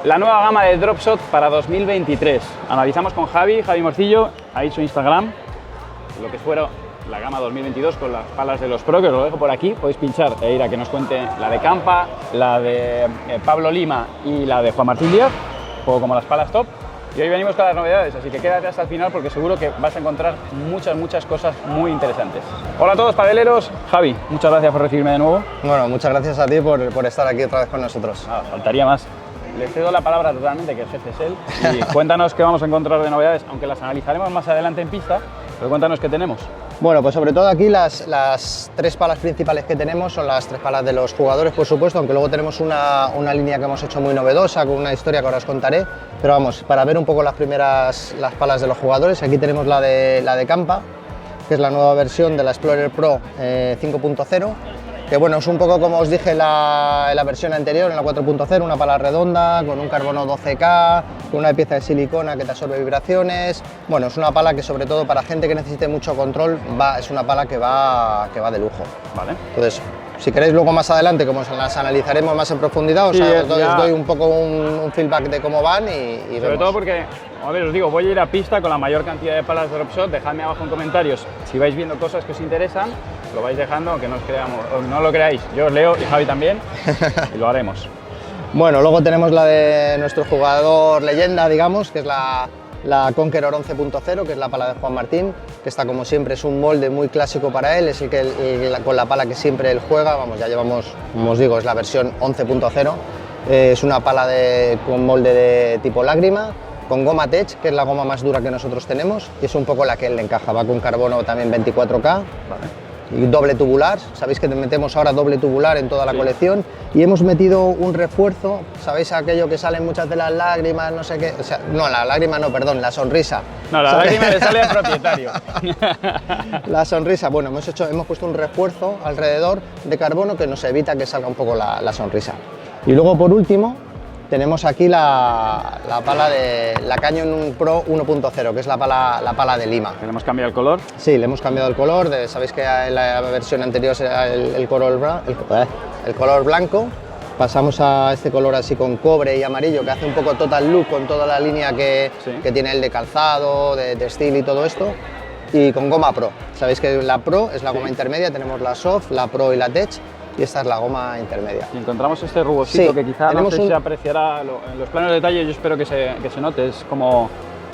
La nueva gama de Dropshot para 2023. Analizamos con Javi Morcillo, ahí su Instagram, lo que fuera la gama 2022 con las palas de los Pro, que os lo dejo por aquí. Podéis pinchar e ir a que nos cuente la de Campa, la de Pablo Lima y la de Juan Martín Díaz, un poco como las palas top. Y hoy venimos con las novedades, así que quédate hasta el final porque seguro que vas a encontrar muchas cosas muy interesantes. Hola a todos padeleros, Javi, muchas gracias por recibirme de nuevo. Bueno, muchas gracias a ti por estar aquí otra vez con nosotros. Nada, faltaría más. Le cedo la palabra totalmente, que el jefe es él, y cuéntanos qué vamos a encontrar de novedades, aunque las analizaremos más adelante en pista, pero cuéntanos qué tenemos. Bueno, pues sobre todo aquí las tres palas principales que tenemos son las tres palas de los jugadores, por supuesto, aunque luego tenemos una línea que hemos hecho muy novedosa, con una historia que ahora os contaré, pero vamos, para ver un poco las palas de los jugadores, aquí tenemos la de Campa, que es la nueva versión de la Explorer Pro 5.0, que bueno, es un poco como os dije en la versión anterior, en la 4.0, una pala redonda, con un carbono 12K, con una pieza de silicona que te absorbe vibraciones. Bueno, es una pala que sobre todo para gente que necesite mucho control, es una pala que va de lujo. Vale. Entonces, si queréis luego más adelante, como las analizaremos más en profundidad, sí, os doy un poco un feedback de cómo van y sobre vemos. todo porque, a ver, os digo, voy a ir a pista con la mayor cantidad de palas de Dropshot. Dejadme abajo en comentarios si vais viendo cosas que os interesan, lo vais dejando, aunque no lo creáis. Yo os leo y Javi también, y lo haremos. Bueno, luego tenemos la de nuestro jugador leyenda, digamos, que es la Conqueror 11.0, que es la pala de Juan Martín, que está como siempre, es un molde muy clásico para él, es con la pala que siempre él juega, vamos, ya llevamos, como os digo, es la versión 11.0, es una pala con molde de tipo lágrima, con goma Tech, que es la goma más dura que nosotros tenemos, y es un poco la que él le encaja, va con carbono también 24K. Vale. Y doble tubular, sabéis que metemos ahora doble tubular en toda la colección y hemos metido un refuerzo, sabéis aquello que salen muchas de las lágrimas, no sé qué, o sea, no, la lágrima no, perdón, la sonrisa. No, la lágrima le sale al propietario. La sonrisa, bueno, hemos puesto un refuerzo alrededor de carbono que nos evita que salga un poco la sonrisa. Y luego por último tenemos aquí la pala de la Canyon Pro 1.0, que es la pala de Lima. ¿Le hemos cambiado el color? Sí, le hemos cambiado el color, sabéis que en la versión anterior era el color blanco, pasamos a este color así con cobre y amarillo, que hace un poco total look con toda la línea que tiene el de calzado, de estilo y todo esto, y con goma Pro. Sabéis que la Pro es la goma intermedia, tenemos la Soft, la Pro y la Tech, y esta es la goma intermedia. Y encontramos este rugosito que quizá no sé si se apreciará en los planos de detalle, yo espero que se note, es como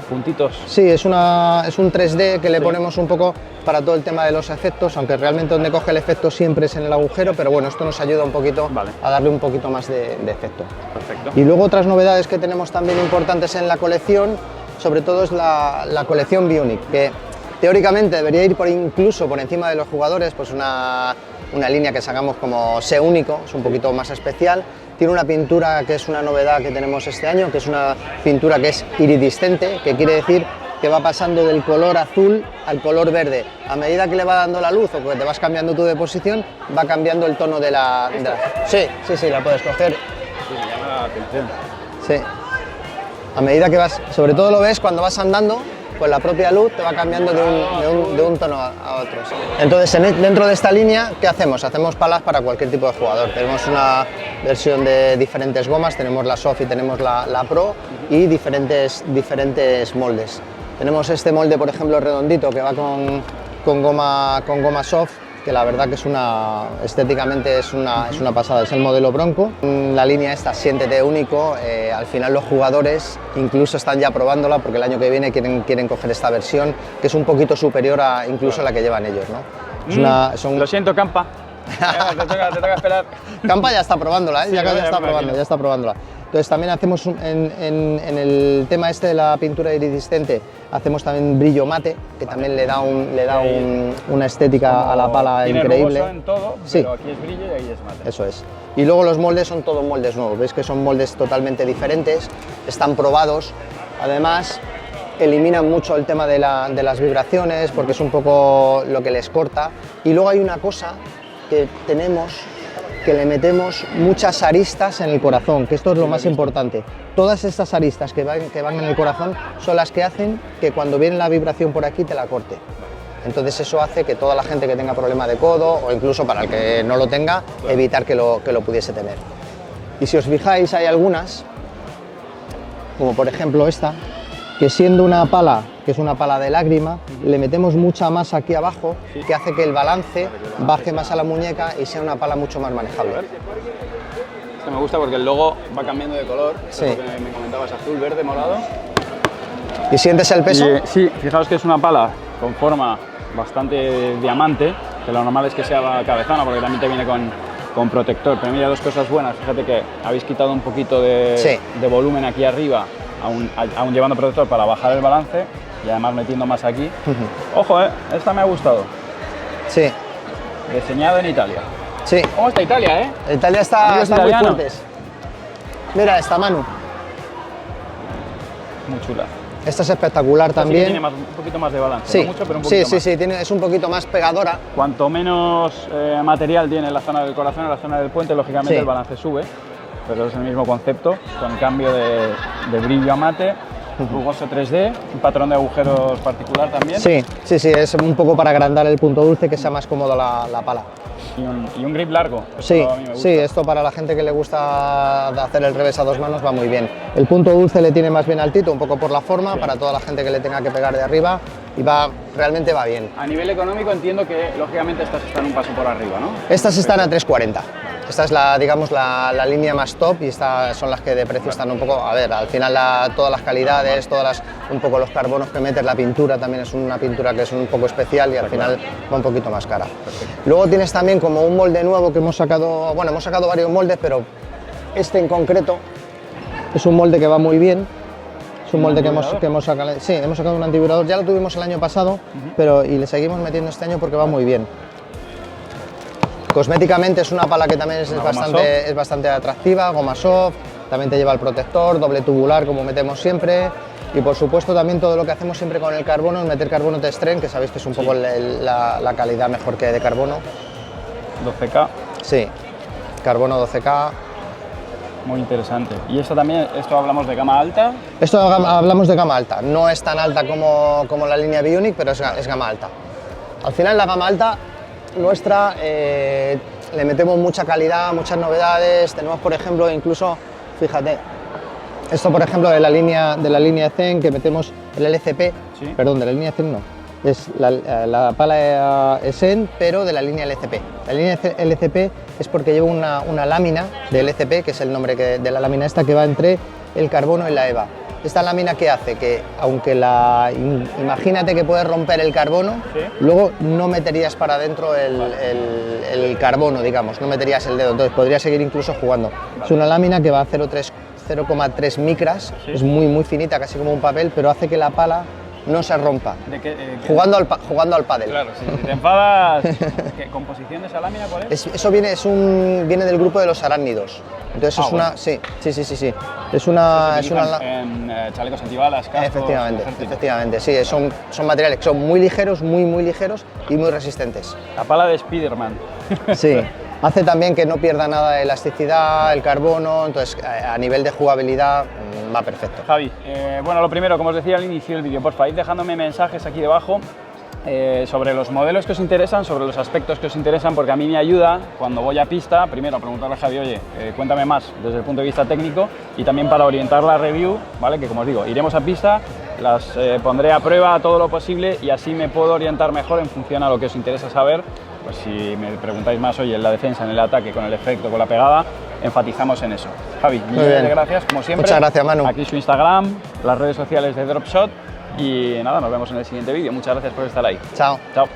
puntitos. Sí, es un 3D que le ponemos un poco para todo el tema de los efectos, aunque realmente donde coge el efecto siempre es en el agujero, pero bueno, esto nos ayuda un poquito a darle un poquito más de efecto. Perfecto. Y luego otras novedades que tenemos también importantes en la colección, sobre todo es la colección Bionic, que teóricamente debería ir incluso por encima de los jugadores, pues una línea que sacamos como Sé Único, es un poquito más especial. Tiene una pintura que es una novedad que tenemos este año, que es una pintura que es iridiscente, que quiere decir que va pasando del color azul al color verde. A medida que le va dando la luz o que te vas cambiando tú de posición, va cambiando el tono de la... Sí, la puedes coger. Sí, me llama la atención. Sí. A medida que vas, sobre todo lo ves cuando vas andando, pues la propia luz te va cambiando de un tono a otro. ¿Sí? Entonces, dentro de esta línea, ¿qué hacemos? Hacemos palas para cualquier tipo de jugador. Tenemos una versión de diferentes gomas, tenemos la Soft y tenemos la Pro y diferentes moldes. Tenemos este molde, por ejemplo, redondito, que va con goma Soft, que la verdad que estéticamente es una pasada, es el modelo Bronco. La línea esta, Siéntete Único, al final los jugadores incluso están ya probándola porque el año que viene quieren coger esta versión, que es un poquito superior a incluso a la que llevan ellos, ¿no? Lo siento, Campa. Te toca esperar. Campa ya está probándola, Sí, ya está probándola. Entonces también hacemos en el tema este de la pintura iridiscente, hacemos también brillo mate, que también le da una estética a la pala increíble. Tiene en todo, pero aquí es brillo y ahí es mate. Eso es. Y luego los moldes son todos moldes nuevos, veis que son moldes totalmente diferentes, están probados, además eliminan mucho el tema de las vibraciones porque es un poco lo que les corta. Y luego hay una cosa que tenemos, que le metemos muchas aristas en el corazón, que esto es lo más importante. Todas estas aristas que van en el corazón son las que hacen que cuando viene la vibración por aquí te la corte. Entonces eso hace que toda la gente que tenga problema de codo, o incluso para el que no lo tenga, evitar que lo pudiese tener. Y si os fijáis, hay algunas como por ejemplo esta, que siendo una pala, que es una pala de lágrima, le metemos mucha masa aquí abajo, que hace que el balance baje más a la muñeca y sea una pala mucho más manejable. Este me gusta porque el logo va cambiando de color, Sí. lo que me comentabas, azul, verde, morado. ¿Y sientes el peso? Y, sí, fijaos que es una pala con forma bastante diamante, que lo normal es que sea cabezona porque también te viene con protector, pero mira, dos cosas buenas, fíjate que habéis quitado un poquito Sí. de volumen aquí arriba, aún llevando protector para bajar el balance y además metiendo más aquí. Ojo, esta me ha gustado, Sí, diseñado en Italia. sí. ¿Cómo está Italia, Italia está muy italianos. fuertes. Mira, esta Manu. Muy chula. Esta es espectacular Esta sí que también. tiene un poquito más de balance, Sí, no mucho, pero un poquito sí, más. sí, es un poquito más pegadora. Cuanto menos material tiene en la zona del corazón, en la zona del puente, lógicamente Sí. el balance sube, pero es el mismo concepto, con cambio de brillo a mate, rugoso 3D, un patrón de agujeros particular también Sí, sí, sí, es un poco para agrandar el punto dulce, que sea más cómodo la pala. y un grip largo. Eso Sí, a mí me gusta. sí, esto para la gente que le gusta hacer el revés a dos manos va muy bien. El punto dulce le tiene más bien altito, un poco por la forma, para toda la gente que le tenga que pegar de arriba, y realmente va bien. A nivel económico entiendo que lógicamente estas están un paso por arriba, ¿no? Estas están a 340. Esta es digamos, la línea más top y estas son las que de precio están un poco, a ver, al final todas las calidades, un poco los carbonos que metes, la pintura también es una pintura que es un poco especial y al final va un poquito más cara. Luego tienes también como un molde nuevo que hemos sacado, bueno, hemos sacado varios moldes, pero este en concreto es un molde que va muy bien. Es un molde que hemos sacado, sí, hemos sacado un antivibrador, ya lo tuvimos el año pasado, y le seguimos metiendo este año porque va muy bien. Cosméticamente es una pala que también es bastante atractiva, goma soft, también te lleva el protector, doble tubular como metemos siempre, y por supuesto también todo lo que hacemos siempre con el carbono es meter carbono test strength, que sabéis que es un poco la calidad mejor que de carbono. 12K, Sí, carbono 12K. muy interesante. Y esto también, esto hablamos de gama alta. Esto hablamos de gama alta, no es tan alta como la línea Bionic, pero es gama alta. Al final la gama alta nuestra le metemos mucha calidad, muchas novedades, tenemos por ejemplo incluso, fíjate, esto por ejemplo de la línea Zen que metemos el LCP, Sí. perdón, de la línea Zen no, es la pala Zen pero de la línea LCP. La línea LCP es porque lleva una lámina de LCP, que es el nombre de la lámina esta, que va entre el carbono y la EVA. Esta lámina que hace que, aunque imagínate que puedes romper el carbono, Sí. luego no meterías para adentro el carbono, digamos, no meterías el dedo, entonces podrías seguir incluso jugando. Es una lámina que va a 0,3 micras, Sí. es muy finita, casi como un papel, pero hace que la pala no se rompa. Jugando Jugando al pádel. Claro, si te enfadas, ¿qué composición de esa lámina cuál es? Eso viene del grupo de los arácnidos. Entonces es bueno. una, sí. Es una En chalecos antibalas, cascos, efectivamente, sí, son materiales que son muy ligeros y muy resistentes. La pala de Spiderman. Sí, hace también que no pierda nada de elasticidad, el carbono, entonces a nivel de jugabilidad va perfecto. Javi, bueno, lo primero, como os decía al inicio del vídeo, porfa, id dejándome mensajes aquí debajo sobre los modelos que os interesan, sobre los aspectos que os interesan, porque a mí me ayuda cuando voy a pista, primero a preguntarle a Javi, oye, cuéntame más desde el punto de vista técnico y también para orientar la review, ¿vale? Que como os digo, iremos a pista, las pondré a prueba todo lo posible y así me puedo orientar mejor en función a lo que os interesa saber. Pues si me preguntáis más, oye, en la defensa, en el ataque, con el efecto, con la pegada, enfatizamos en eso. Javi, millones de gracias, como siempre. Muchas gracias, Manu. Aquí su Instagram, las redes sociales de Dropshot y nada, nos vemos en el siguiente vídeo. Muchas gracias por estar ahí. Chao. Chao.